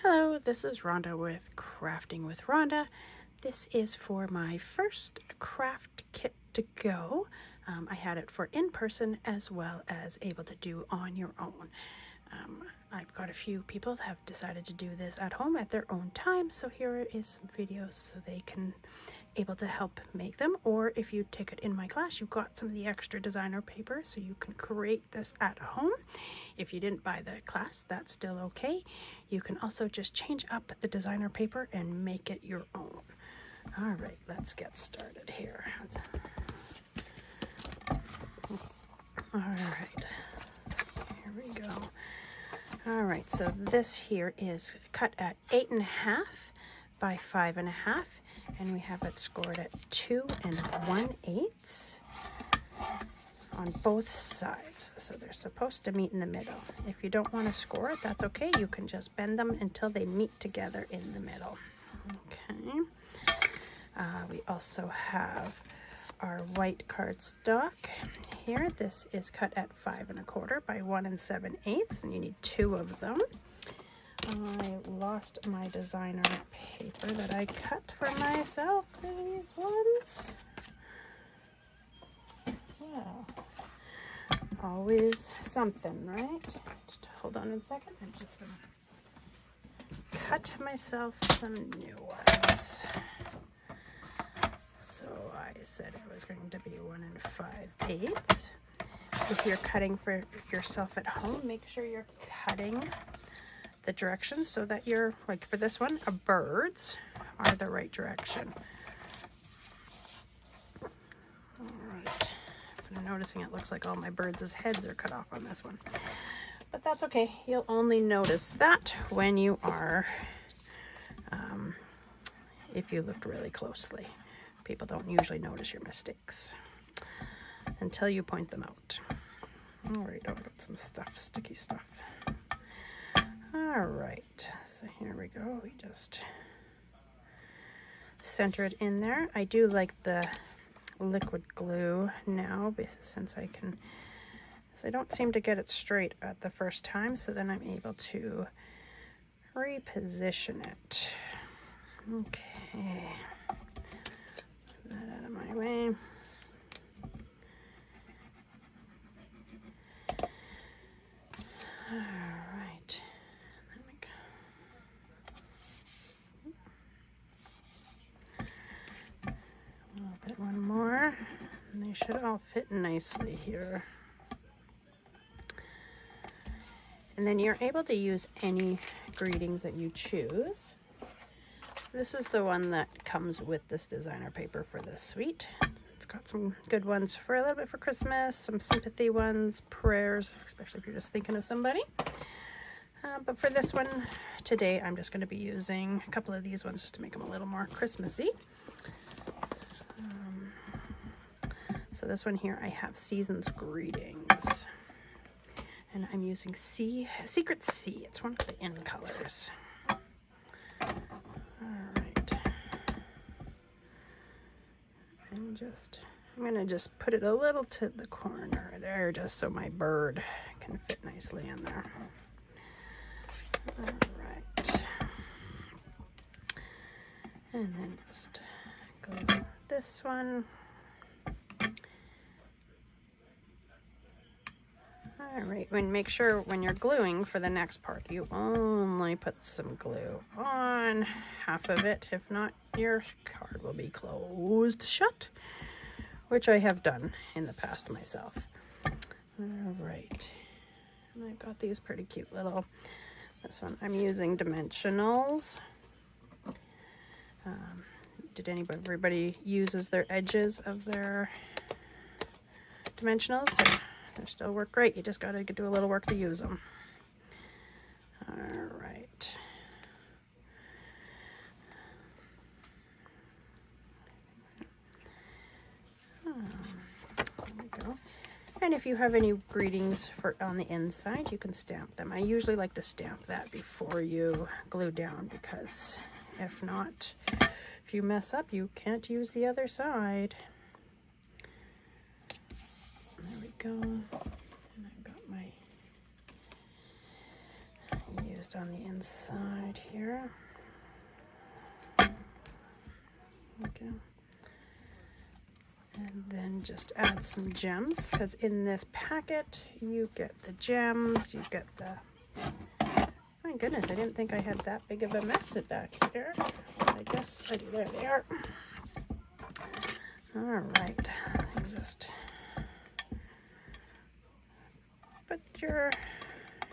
Hello, this is Rhonda with Crafting with Rhonda. This is for my first craft kit to go. I had it for in-person as well as able to do on your own. I've got a few people that have decided to do this at home at their own time, so here is some videos so they can able to help make them, or if you take it in my class, you've got some of the extra designer paper so you can create this at home. If you didn't buy the class, that's still okay. You can also just change up the designer paper and make it your own. All right, let's get started here. All right, here we go. All right, so this here is cut at 8.5 by 5.5, and we have it scored at 2 1/8 on both sides. So they're supposed to meet in the middle. If you don't want to score it, that's okay. You can just bend them until they meet together in the middle. Okay. We also have our white cardstock here. This is cut at 5 1/4 by 1 7/8, and you need 2 of them. I lost my designer paper that I cut for myself. These ones. Well, always something, right? Just hold on a second. I'm just gonna cut myself some new ones. So I said it was going to be 1 5/8. If you're cutting for yourself at home, make sure you're cutting the directions so that you're, like for this one, birds are the right direction. All right. I'm noticing it looks like all my birds' heads are cut off on this one. But that's okay. You'll only notice that when you are, if you looked really closely. People don't usually notice your mistakes until you point them out. All right, I've got some stuff, sticky stuff. All right, so here we go. We just center it in there. I do like the liquid glue now, since I don't seem to get it straight at the first time, so then I'm able to reposition it. Okay, move that out of my way. All right, there we go. A little bit, one more, and they should all fit nicely here. And then you're able to use any greetings that you choose. This is the one that comes with this designer paper for this suite. It's got some good ones for a little bit for Christmas, some sympathy ones, prayers, especially if you're just thinking of somebody. But for this one today, I'm just going to be using a couple of these ones just to make them a little more Christmassy. So this one here, I have Season's Greetings. And I'm using Secret Sea. It's one of the in colors. Alright. And I'm going to just put it a little to the corner there, just so my bird can fit nicely in there. Alright. And then just glue this one. All right, make sure when you're gluing for the next part, you only put some glue on half of it. If not, your card will be closed shut, which I have done in the past myself. All right, and I've got these pretty cute little, this one I'm using dimensionals. Did everybody uses their edges of their dimensionals? They still work great. You just got to do a little work to use them. All right. There we go. And if you have any greetings on the inside, you can stamp them. I usually like to stamp that before you glue down, because if not, if you mess up, you can't use the other side. There we go. And I've got my used on the inside here. Okay. And then just add some gems, because in this packet you get the gems, you get the... My goodness, I didn't think I had that big of a mess back here. I guess I do. There they are. All right. Just put your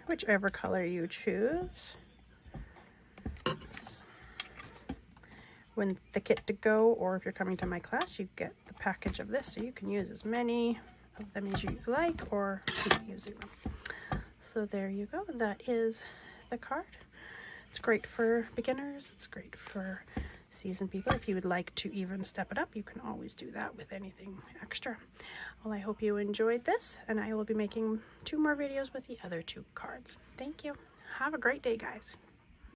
whichever color you choose. When the kit to go, or if you're coming to my class, you get the package of this, so you can use as many of them as you like, or keep using them. So there you go. That is the card. It's great for beginners. It's great for seasoned people. If you would like to even step it up, you can always do that with anything extra. Well, I hope you enjoyed this, and I will be making 2 more videos with the other 2 cards. Thank you. Have a great day, guys.